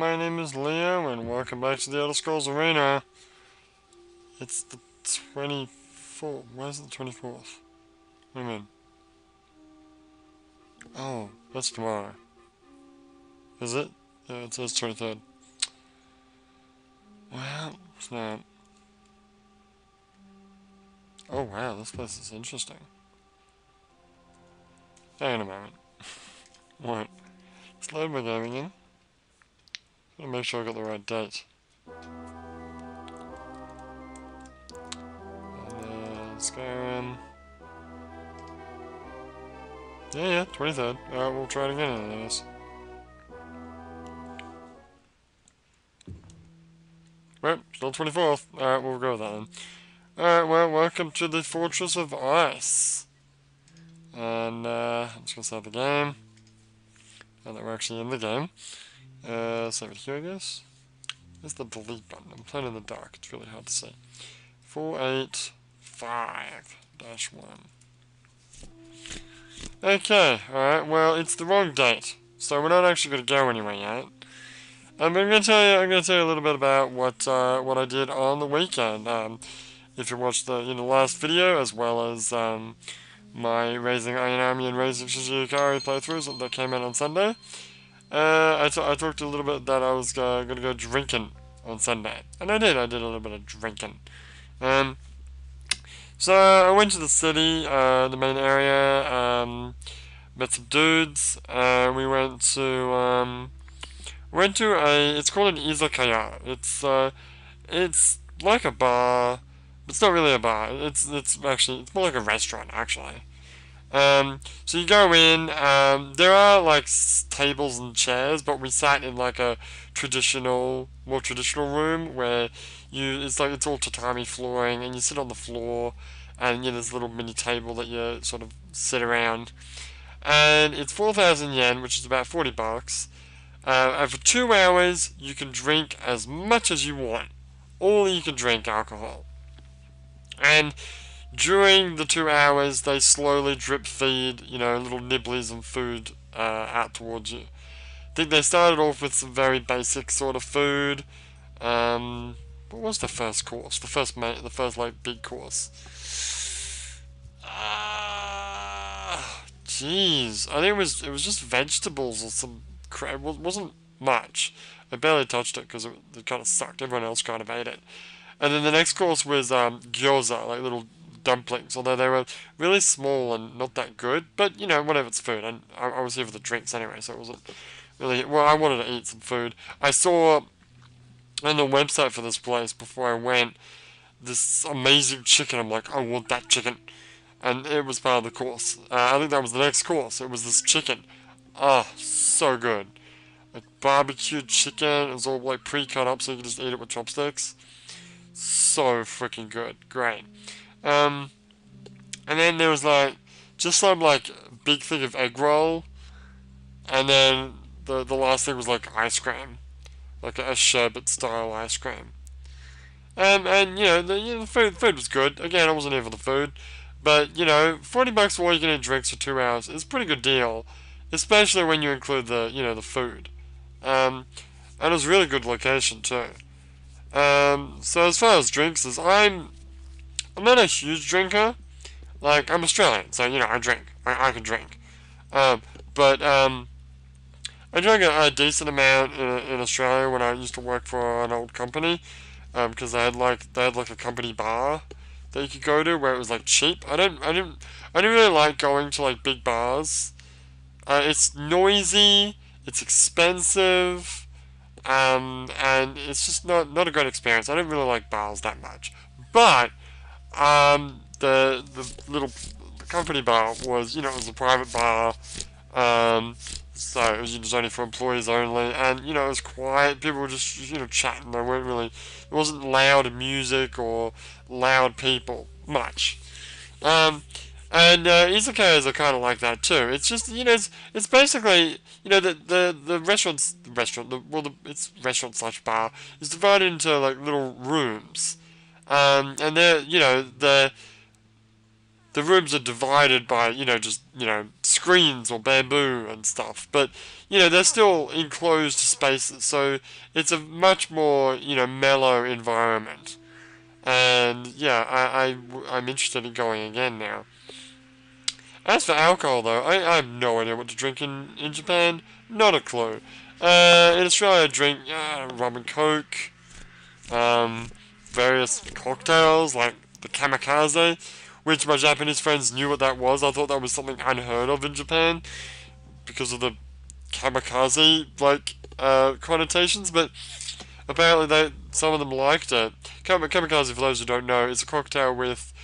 my name is Leo, and welcome back to the Elder Scrolls Arena. It's the 24th. Where's the 24th? What do you mean? Oh, that's tomorrow. Is it? Yeah, it says 23rd. Well, it's not. Oh wow, this place is interesting. Hang on a moment. What? Let's load my game again. Gotta make sure I got the right date. Skyrim. Yeah, 23rd. Alright, we'll try it again in this. Well, still 24th. Alright, we'll go with that then. Alright, well, welcome to the Fortress of Ice. And, I'm just gonna start the game. And that we're actually in the game. Save it here, I guess. There's the delete button. I'm playing in the dark. It's really hard to see. 485-1. Okay, alright, well, it's the wrong date. So we're not actually going to go anywhere yet. But I'm going to tell you a little bit about what I did on the weekend. If you watched the last video, as well as my Raising Iron Army and Raising Shichiikari playthroughs that came out on Sunday, I talked a little bit that I was going to go drinking on Sunday. And I did a little bit of drinking. So I went to the city, the main area, met some dudes. We went to it's called an izakaya. It's like a bar, but it's not really a bar. It's more like a restaurant actually. So you go in. There are like tables and chairs, but we sat in like a more traditional room where it's all tatami flooring, and you sit on the floor, and there's a little mini table that you sort of sit around, and it's 4,000 yen, which is about $40. And for 2 hours, you can drink as much as you want. All you can drink alcohol, and during the 2 hours, they slowly drip feed, little nibblies and food out towards you. I think they started off with some very basic sort of food. What was the first course? The first like big course. Jeez, I think it was just vegetables or some crap. It wasn't much. I barely touched it because it kind of sucked. Everyone else kind of ate it. And then the next course was gyoza, like little dumplings, although they were really small and not that good. But whatever, it's food, and I was here for the drinks anyway, so it wasn't really. Well, I wanted to eat some food. I saw on the website for this place before I went this amazing chicken. I'm like, I want that chicken, and it was part of the course. I think that was the next course. It was this chicken. Oh, so good. Like barbecued chicken. It was all like pre-cut up, so you could just eat it with chopsticks. So freaking good. Great. And then there was just some big thing of egg roll, and then the last thing was ice cream, like a sherbet style ice cream. And the food was good. Again, I wasn't here for the food, but $40 for all you can eat drinks for 2 hours is a pretty good deal, especially when you include the food. And it was a really good location too. So as far as drinks I'm not a huge drinker. I'm Australian, so, I drink. I can drink. But I drank a decent amount in Australia when I used to work for an old company. Because they had a company bar that you could go to where it was, cheap. I didn't really like going to, big bars. It's noisy, it's expensive, and it's just not a great experience. I don't really like bars that much. But the little company bar was, it was a private bar, so it was only for employees only, and, it was quiet. People were just, chatting. They weren't really, it wasn't loud music or loud people, much. And izakayas are kind of like that too. It's just, it's basically, the restaurant, it's restaurant slash bar, is divided into, little rooms. And they're, the rooms are divided by, screens or bamboo and stuff, but you know they're still enclosed spaces, so it's a much more mellow environment. And yeah, I'm interested in going again now. As for alcohol, though, I have no idea what to drink in Japan. Not a clue. In Australia, I drink rum and coke, various cocktails like the kamikaze, which my Japanese friends knew what that was. I thought that was something unheard of in Japan because of the kamikaze connotations, but apparently some of them liked it. Kamikaze, for those who don't know, is a cocktail with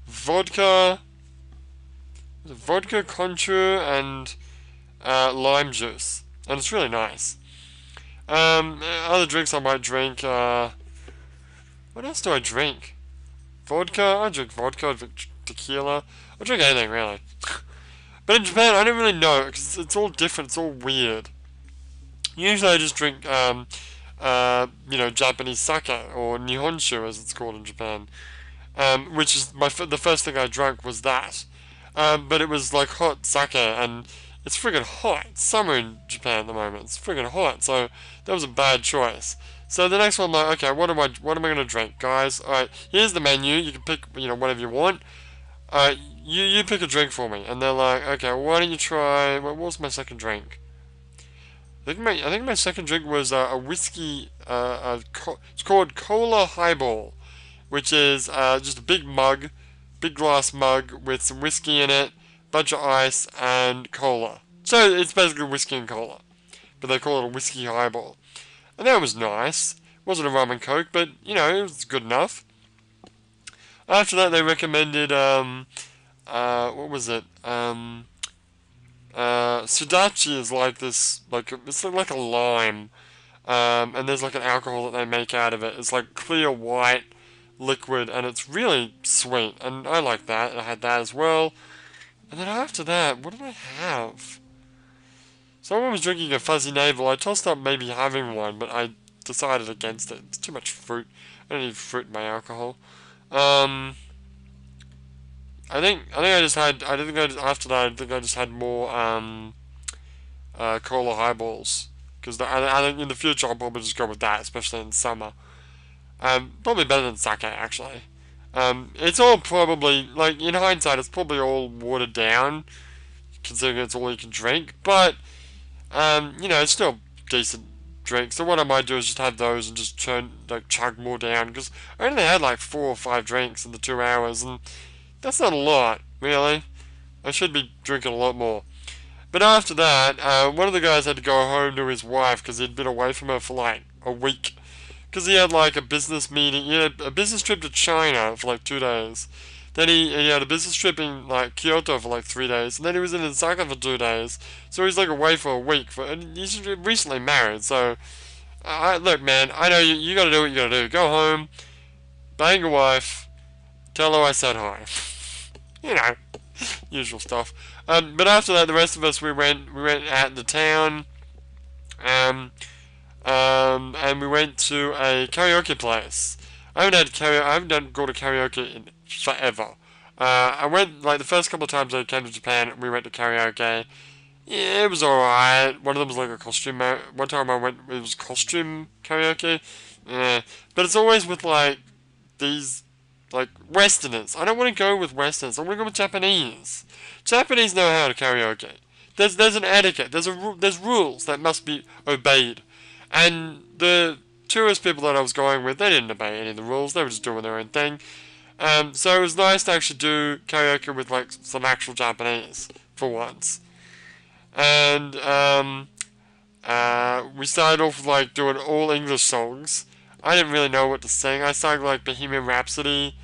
vodka, conchu, and lime juice, and it's really nice. Other drinks I might drink. What else do I drink? Vodka. I drink vodka. I drink tequila. I drink anything really. But in Japan, I don't really know because it's all different. It's all weird. Usually, I just drink Japanese sake or nihonshu as it's called in Japan. Which is the first thing I drank was that. But it was like hot sake, and it's friggin' hot. It's summer in Japan at the moment. It's friggin' hot, so that was a bad choice. So the next one, like, okay, what am I gonna drink, guys? All right, here's the menu. You can pick, whatever you want. You pick a drink for me, and they're like, okay, well, why don't you try? What was my second drink? I think my second drink was a whiskey. It's called Cola Highball, which is just a big glass mug with some whiskey in it, bunch of ice, and cola. So it's basically whiskey and cola, but they call it a whiskey highball. And that was nice. It wasn't a rum and coke, but it was good enough. After that, they recommended what was it? Sudachi is like this, it's like a lime, and there's like an alcohol that they make out of it. It's like clear white liquid, and it's really sweet, and I like that. I had that as well. And then after that, what did I have? Someone was drinking a fuzzy navel. I tossed up maybe having one, but I decided against it. It's too much fruit. I don't need fruit in my alcohol. After that, I think I just had more cola highballs, because I think in the future I'll probably just go with that, especially in summer. Probably better than sake, actually. It's all probably, like, in hindsight, it's probably all watered down, considering it's all you can drink, but, it's still decent drink. So what I might do is just have those and just chug more down, because I only had like 4 or 5 drinks in the 2 hours, and that's not a lot, really. I should be drinking a lot more. But after that, one of the guys had to go home to his wife, because he'd been away from her for like a week. Because he had like a business meeting, he had a business trip to China for like 2 days. Then he had a business trip in like Kyoto for like 3 days, and then he was in Osaka for 2 days. So he's like away for a week. And he's recently married, so look, man, I know you got to do what you got to do. Go home, bang your wife, tell her I said hi. Usual stuff. But after that, the rest of us we went out in the town. And we went to a karaoke place. I haven't gone to karaoke in forever. I went, like, the first couple of times I came to Japan, we went to karaoke. Yeah, it was alright. One of them was like a costume. One time I went, it was costume karaoke. Yeah, but it's always with like these like Westerners. I don't want to go with Westerners. I want to go with Japanese. Japanese know how to karaoke. There's an etiquette. There's rules that must be obeyed. And the tourist people that I was going with, they didn't obey any of the rules. They were just doing their own thing. So it was nice to actually do karaoke with like some actual Japanese for once. And we started off with like doing all English songs. I didn't really know what to sing. I sang like Bohemian Rhapsody,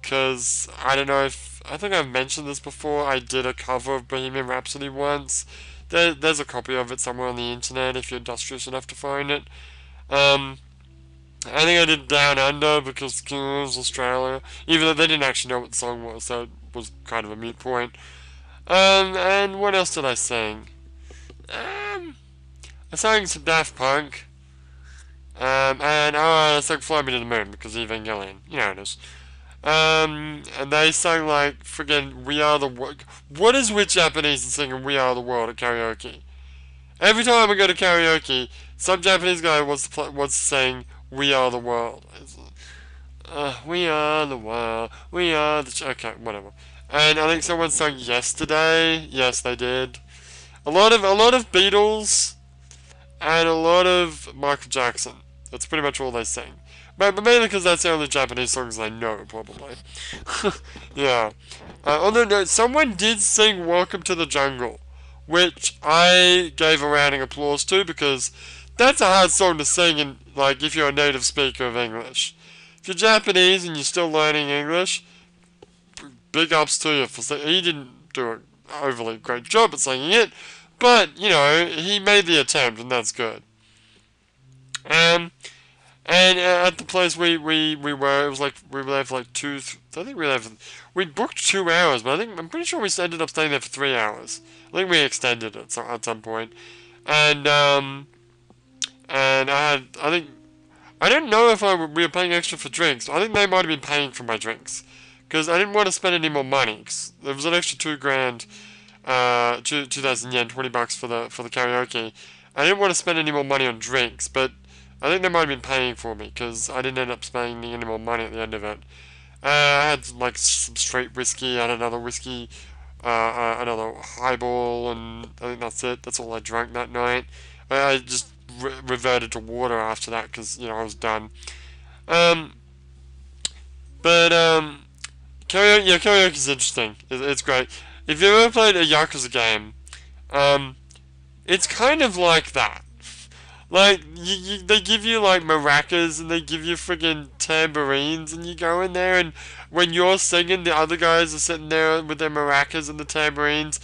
because I don't know if I think I've mentioned this before. I did a cover of Bohemian Rhapsody once. There's a copy of it somewhere on the internet if you're industrious enough to find it. I think I did Down Under because it was Australia, even though they didn't actually know what the song was, so it was kind of a moot point. And what else did I sing? I sang some Daft Punk. I sang Fly Me to the Moon because Evangelion. You know it is. And they sang like friggin' "We Are the World." What is with Japanese and singing "We Are the World" at karaoke? Every time I go to karaoke, some Japanese guy wants to sing "We Are the World." We are the world. We are the okay, whatever. And I think someone sang "Yesterday." Yes, they did. A lot of Beatles and a lot of Michael Jackson. That's pretty much all they sing. But mainly because that's the only Japanese songs I know, probably. Yeah. On the note, someone did sing "Welcome to the Jungle," which I gave a rounding applause to because that's a hard song to sing in, like, if you're a native speaker of English. If you're Japanese and you're still learning English, big ups to you for singing. He didn't do an overly great job at singing it, but, you know, he made the attempt, and that's good. Um, and at the place we were, it was like we were there for like I think we booked 2 hours, but I'm pretty sure we ended up staying there for 3 hours. I think we extended it at some point, and and I think I didn't know if we were paying extra for drinks. I think they might have been paying for my drinks because I didn't want to spend any more money. 'Cause there was an extra 2 grand, 2,000 yen, $20 for the karaoke. I didn't want to spend any more money on drinks, but I think they might have been paying for me because I didn't end up spending any more money at the end of it. I had like some straight whiskey, I had another whiskey, another highball, and I think that's it. That's all I drank that night. I just reverted to water after that because I was done. Um, but karaoke, yeah, karaoke is interesting. It's great. If you've ever played a Yakuza game, um, it's kind of like that. Like, they give you, like, maracas, and they give you friggin' tambourines, and you go in there, and when you're singing, the other guys are sitting there with their maracas and the tambourines,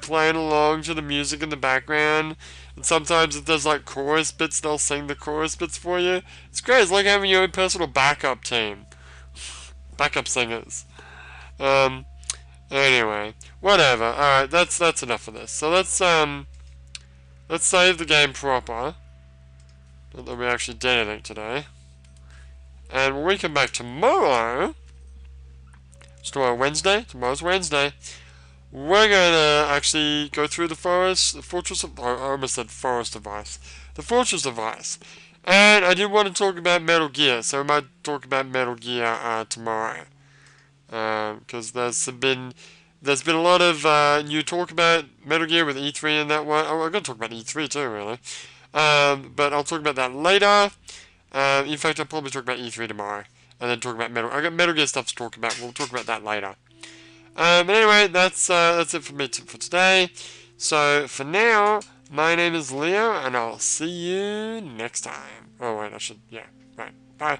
playing along to the music in the background. And sometimes if there's, like, chorus bits, they'll sing the chorus bits for you. It's great. It's like having your own personal backup team. Backup singers. Um, anyway. Whatever. Alright, that's enough of this. So let's save the game proper. Not that we actually did anything today. And when we come back tomorrow, it's tomorrow Wednesday, tomorrow's Wednesday, we're going to actually go through the Fortress of, I almost said Forest of Ice, the Fortress of Ice. And I did want to talk about Metal Gear, so we might talk about Metal Gear tomorrow. Because there's been a lot of new talk about Metal Gear with E3 and that one. Oh, I'm going to talk about E3 too, really. But I'll talk about that later. In fact, I'll probably talk about E3 tomorrow. And then talk about Metal... I got Metal Gear stuff to talk about. We'll talk about that later. But anyway, that's it for me for today. So, for now, my name is Leo, and I'll see you next time. Oh, wait, yeah. Right. Bye.